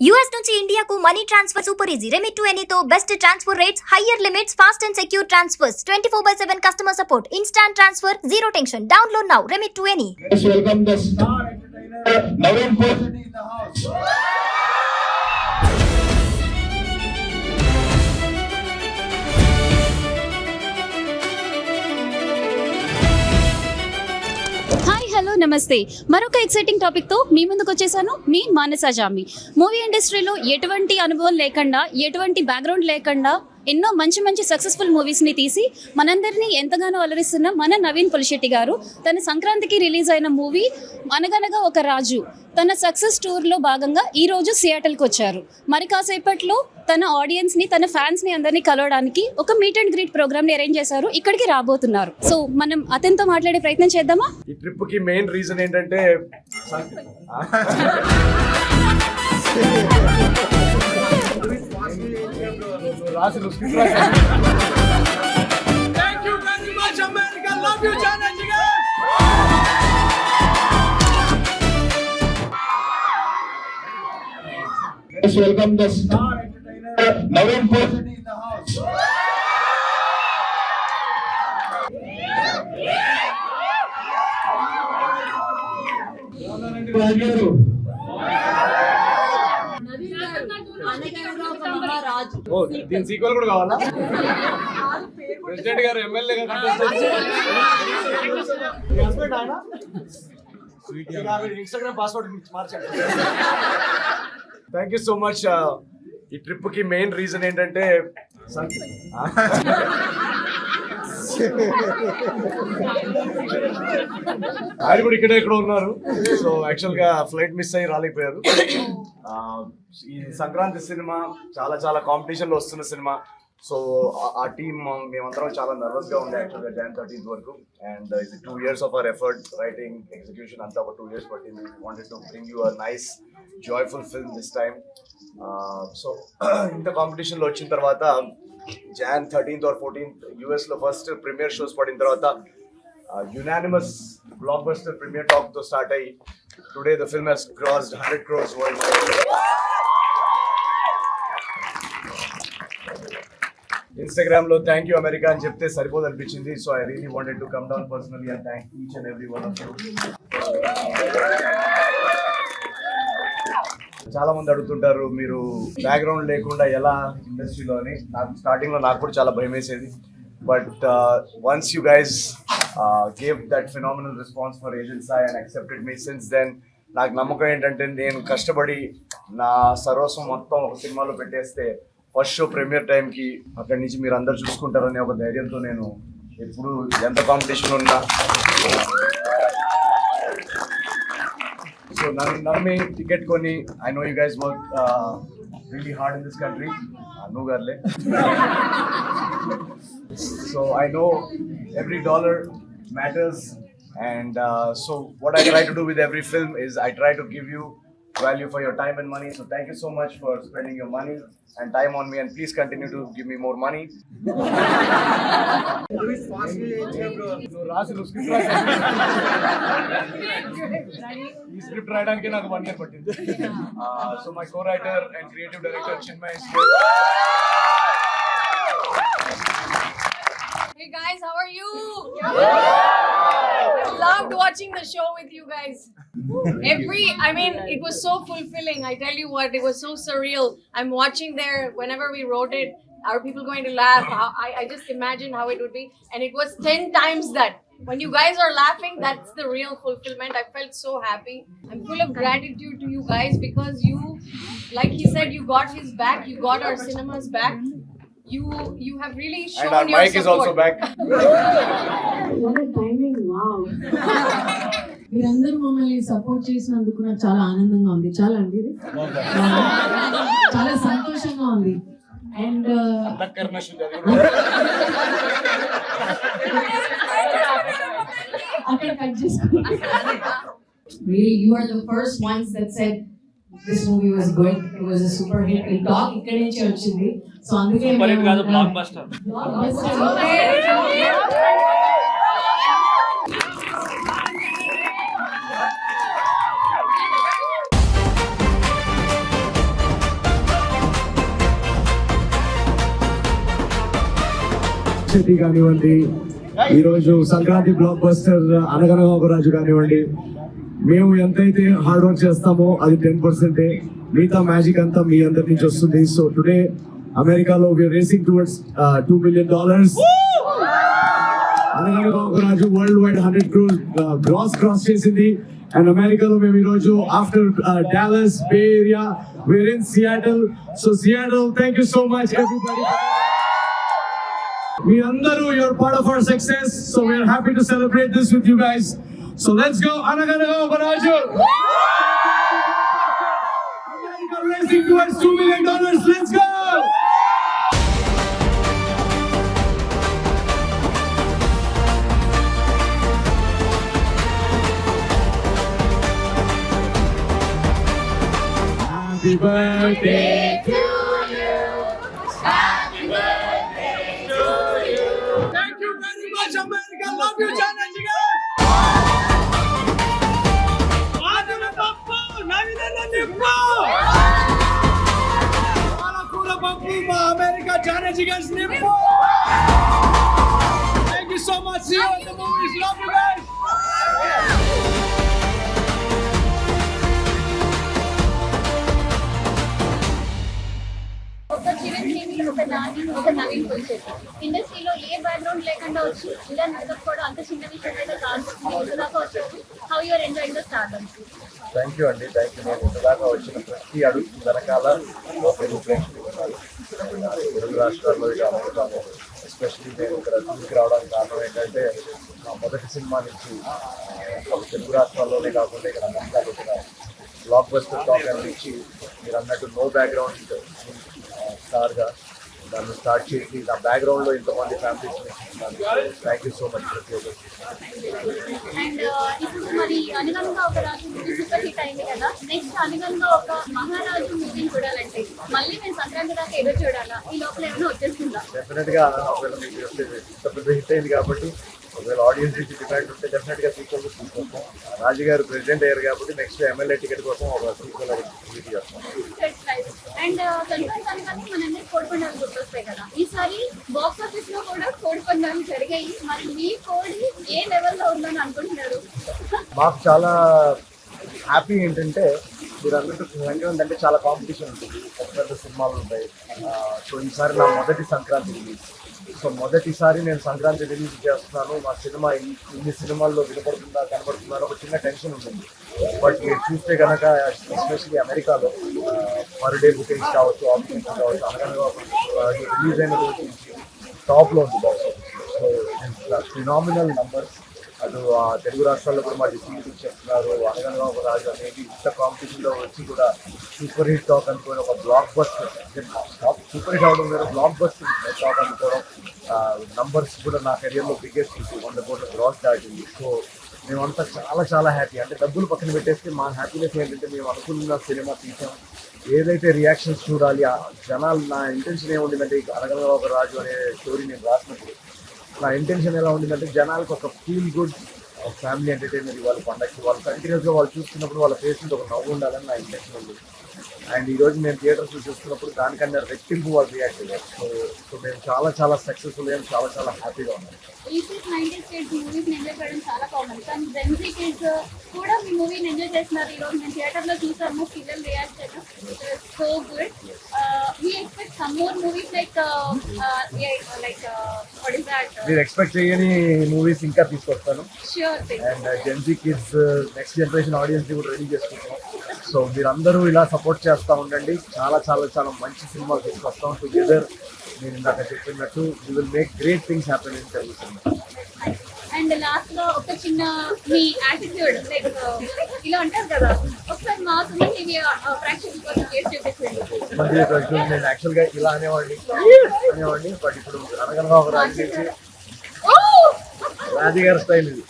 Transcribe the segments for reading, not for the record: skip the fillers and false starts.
US నుంచి ఇండియాకు money transfer super easy. Remit to ఎనీతో best transfer rates, higher limits, fast and secure transfers, 24/7 customer support, instant transfer, zero tension. Download now remit to any. Let's welcome the star entertainer Naveen Polishetty in the house. Hi hello నమస్తే. మరొక exciting టాపిక్తో మీ ముందుకు వచ్చేసాను. మీ మానస జామి. Movie ఇండస్ట్రీలో ఎటువంటి అనుభవం లేకుండా, ఎటువంటి బ్యాక్గ్రౌండ్ లేకుండా ఎన్నో మంచి మంచి సక్సెస్ఫుల్ మూవీస్ని తీసి మనందరినీ ఎంతగానో అలరిస్తున్న మన నవీన్ పొలిశెట్టి గారు తన సంక్రాంతికి రిలీజ్ అయిన మూవీ అనగనగా ఒక రాజు తన సక్సెస్ టూర్లో భాగంగా ఈరోజు సియాటల్కి వచ్చారు. మరి కాసేపట్లో తన ఆడియన్స్ని, తన ఫ్యాన్స్ని అందరినీ కలవడానికి ఒక మీట్ అండ్ గ్రీట్ ప్రోగ్రామ్ని అరేంజ్ చేశారు. ఇక్కడికి రాబోతున్నారు. సో మనం అతనితో మాట్లాడే ప్రయత్నం చేద్దామా? ఈ ట్రిప్ కి మెయిన్ రీజన్ ఏంటంటే Let's welcome the star entertainer Naveen Polishetty in the house. రాజు ఓ దీని సీక్వెల్ కూడా కావాలా? ప్రెసిడెంట్ గారు ఎమ్మెల్యే ఇన్స్టాగ్రామ్ పాస్వర్డ్ మార్చండి. Thank you so much. ఈ ట్రిప్ కి మెయిన్ రీజన్ ఏంటంటే ఆయన కూడా ఇక్కడ ఉన్నారు. సో యాక్చువల్ గా ఫ్లైట్ మిస్ అయ్యి రాలేకపోయారు. ఈ సంక్రాంతి సినిమా చాలా చాలా కాంపిటీషన్ లో వస్తున్న సినిమా. సో ఆ టీమ్ మేమందరం చాలా నర్వస్ గా ఉండే యాక్చువల్గా Jan 13th వరకు. అండ్ ఇది 2 years of our effort, writing, execution అంతా ఒక 2 years పట్టింది. Wanted to bring you a nice joyful film this time. So ఇంత కాంపిటీషన్ లో వచ్చిన తర్వాత Jan 13th or 14th US లో ఫస్ట్ ప్రీమియర్ షోస్ పడిన తర్వాత unanimous blockbuster premiere talk తో స్టార్ట్ అయ్యి today the film has crossed 100 crores worldwide. Instagram లో థ్యాంక్ యూ అమెరికా అని చెప్తే సరిపోదు అనిపించింది. So I really wanted to come down personally and thank each and every one of you. చాలా మంది అడుగుతుంటారు మీరు బ్యాక్గ్రౌండ్ లేకుండా ఎలా ఇండస్ట్రీలో అని. నాకు స్టార్టింగ్ లో నాకు కూడా చాలా భయం వేసేది. But once you guys gave that phenomenal response for Agent Sai and accepted me since then నాకు నమ్మకం ఏంటంటే నేను కష్టపడి నా సర్వస్వం మొత్తం ఒక సినిమాలో పెట్టేస్తే ఫస్ట్ షో ప్రీమియర్ టైంకి అక్కడి నుంచి మీరు అందరు చూసుకుంటారనే ఒక ధైర్యంతో నేను ఎప్పుడు ఎంత కాంపిటీషన్ ఉన్నా సో నన్ను నమ్మి టికెట్ కొని I know you guys work really hard in this country. నువ్వు గారులే. So I know every dollar matters and so what I try to do with every film is I try to give you value for your time and money. So thank you so much for spending your money and time on me and please continue to give me more money. ఈ script రాయడానికి నాకు 1 year పట్టింది. So my co-writer and creative director Chinmay is here. Hey guys, how are you? I loved watching the show with you guys. It was so fulfilling. I tell you what, it was so surreal. I'm watching there whenever we wrote it. Are people going to laugh? I just imagine how it would be. And it was 10 times that. When you guys are laughing, that's the real fulfillment. I felt so happy. I'm full of gratitude to you guys because you, like he said, you got his back. You got our cinemas back. You have really shown and our your mic support. is also back. What a timing, wow. మీరందరూ మమ్మల్ని support చేసినందుకు నాకు చాలా ఆనందంగా ఉంది. చాలా అండి, చాలా సంతోషంగా ఉంది. అండ్ అక్కడ కట్ చేసుకోండి. Really, you are the first ones that said this movie was good. It was a super hit. ఈ టాక్ ఇక్కడి నుంచి వచ్చింది. సో అందుకే బ్లాక్ బస్టర్. శెట్టి కానివ్వండి, ఈరోజు సంక్రాంతి బ్లాక్ బస్టర్ అనగనగా ఒక రాజు కానివ్వండి, మేము ఎంతైతే హార్డ్ వర్క్ చేస్తామో అది 10%. మిగతా మ్యాజిక్ అంతా మీ అందరి నుంచి వస్తుంది. సో టుడే అమెరికాలో we're racing towards $2 million. Anaganaga Oka Raju worldwide 100 crore cross చేసింది. అండ్ అమెరికాలో మేము ఈరోజు after Dallas, bay area, we're in Seattle. So Seattle, thank you so much everybody. We andaru, you're part of our success, so we're happy to celebrate this with you guys. So let's go Anaganaga Baraju. America racing towards $2 million. Let's go. Happy birthday to you. Happy birthday to you. Thank you very much, America. Love you, Janaji. Adana Pappu, Navidana Nippu. Malakula Pappu, ma America, Janaji guys Nippu. Thank you so much. See you in the movies. Love you guys. ఒక చిరంజీవి, ఒక నాని, ఒక నవీన్ పులిశెట్టి ఇండస్ట్రీలో ఏ background లేకుండా వచ్చి ఇలా నిలదొక్కుకోవడం అంత చిన్న విషయం అయితే కాదు. మీరు ఇంతదాకా వచ్చారు. How you're enjoying the stardom? Thank you అండి, థ్యాంక్ యూ. నేను ఇంతదాకా వచ్చిన ప్రతి అడుగు వెనకాల తెలుగు ప్రేక్షకులు ఉన్నారు. తెలుగు రాష్ట్రాల్లో ఇక అమలుతాము. ఎస్పెషల్లీ నేను ఇక్కడ తిరిగి రావడానికి కారణం ఏంటంటే మా మొదటి సినిమా నుంచి తెలుగు రాష్ట్రాల్లోనే కాకుండా ఇక్కడ అమెరికాలో కూడా బ్లాక్ బస్టర్ టాక్ నుంచి మీరు అన్నట్టు నో బ్యాక్గ్రౌండ్ స్టార్గా దాన్ని స్టార్ట్ చేసి నా బ్యాక్గ్రౌండ్లో ఇంతమంది families thank you so much ప్రతి ఒక్కరికి. అండ్ ఇప్పుడు మరి అనుగంగా ఒక రాజు మూవీ సూపర్ హిట్ అయింది కదా, నెక్స్ట్ అనుగంగా ఒక మహారాజు మూవీని చూడాలంటే మళ్ళీ నేను సంక్రాంతి దాకా ఏదో చూడాలా? ఈ లోపల ఏమైనా వచ్చేస్తుందా? డెఫినెట్గా ఒకవేళ మీకు ఇంత పెద్ద హిట్ అయింది కాబట్టి ఒకవేళ ఆడియన్స్ నుంచి డిమాండ్ ఉంటే డెఫినెట్గా సీక్వెల్ తీసుకొస్తాం. రాజు గారు ప్రెసిడెంట్ అయ్యారు కాబట్టి నెక్స్ట్ ఎమ్మెల్యే టికెట్ కోసం ఒక సీక్వెల్ రిలీజ్ చేస్తాం. అండ్ సంక్రాంతి అనగానే మనందరికి కోడిపందాలు గుర్తొస్తాయి కదా, ఈసారి బాక్స్ ఆఫీస్ లో కూడా కోడిపందాలు జరిగాయి. మరి మీ కోడి ఏ లెవెల్లో ఉందని అనుకుంటున్నారు? మాకు చాలా హ్యాపీ ఏంటంటే మీరు అన్నట్టు సంక్రాంతి అంటే చాలా కాంపిటీషన్ ఉంటుంది, పెద్ద పెద్ద సినిమాలు ఉంటాయి. సో ఈసారి నా మొదటి సంక్రాంతి రిలీజ్. సో మొదటిసారి నేను సంక్రాంతి రిలీజ్ చేస్తున్నాను. మా సినిమా ఇన్ని సినిమాల్లో వినపడుతుందా కనబడుతుందా అని ఒక చిన్న టెన్షన్ ఉంటుంది. బట్ మీరు చూస్తే కనుక ఎస్పెషల్లీ అమెరికాలో పర్ డే బుకింగ్స్ కావచ్చు, ఆప్షన్స్ కావచ్చు, అనగా రిలీజ్ అయిన రోజు నుంచి టాప్లో ఉంది బాక్స్. So phenomenal numbers. అది తెలుగు రాష్ట్రాల్లో కూడా మా డిస్ట్రిబ్యూటర్ చెప్తున్నారు. అనగనగా ఒక రాజు అనేది ఇంత కాంపిటీషన్లో వచ్చి కూడా సూపర్ హిట్ టాక్ అనుకోని ఒక బ్లాక్ బస్టర్, సూపర్ హిట్ అవడం వేరే బ్లాక్ బస్టర్ టాక్ అనుకోవడం, నంబర్స్ కూడా నా కెరియర్లో బిగ్గెస్ట్ 100 crore గ్రాస్ దాటింది. సో మేమంతా చాలా చాలా హ్యాపీ. అంటే డబ్బులు పక్కన పెట్టేస్తే మా హ్యాపీనెస్ ఏంటంటే మేము అనుకున్న సినిమా తీసాం, ఏదైతే రియాక్షన్స్ చూడాలి జనాలు. నా ఇంటెన్షన్ ఏముండిందంటే అనగనగా ఒక రాజు అనే స్టోరీ నేను రాసినప్పుడు నా ఇంటెన్షన్ ఎలా ఉండిందంటే జనాలకు ఒక ఫీల్ గుడ్ ఫ్యామిలీ ఎంటర్టైన్మెంట్ ఇవ్వాలి పండగకి. వాళ్ళు కంటిన్యూస్గా వాళ్ళు చూస్తున్నప్పుడు వాళ్ళ ఫేస్ మీద ఒక నవ్వు ఉండాలని నా ఇంటెన్షన్ ఉంది. అండ్ ఈరోజు మేము థియేటర్స్లో చూస్తున్నప్పుడు దానికన్నా రెట్టింపు వాళ్ళు రియాక్ట్ అయ్యారు. సో మేము చాలా చాలా సక్సెస్ఫుల్ అయ్యాం, చాలా చాలా హ్యాపీగా ఉన్నాం. 90s kids మూవీస్ ఎంజాయ్ చేయడం చాలా కామన్, కానీ జెన్జీ కిడ్స్ కూడా మీ మూవీని ఎంజాయ్ చేస్తున్నారు. ఈరోజు నేను థియేటర్లో చూసాము, పిల్లలు రియాక్ట్ అయ్యారు, so good. We expect some more movies like what is that? మీరు ఎక్స్పెక్ట్ చేయని మూవీస్ ఇంకా తీసుకొస్తాను. Sure thing. And Gen Z kids next generation audience కూడా రెడీ చేసుకుంటాం. సో మీరందరూ ఇలా సపోర్ట్ చేస్తూ ఉండండి. చాలా చాలా చాలా మంచి సినిమాలు తీసుకొస్తాం టుగెదర్. నేను ఇందాక చెప్పినట్టు you will make great things happen in Telugu cinema. And last లో ఒక చిన్న మీ యాటిట్యూడ్ లైక్ ఇలా అంటారు కదా, ఒకసారి మా సుమన్ టీవీ ప్రేక్షకుల కోసం చేసి చూపించండి. నేను యాక్చువల్గా ఇలా అనేవాడిని బట్ ఇప్పుడు అనగనగా ఒక రాజు నుంచి రాజు గారి స్టైల్ ఇది.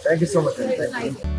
థ్యాంక్ యూ సో మచ్ అండి. Thank you.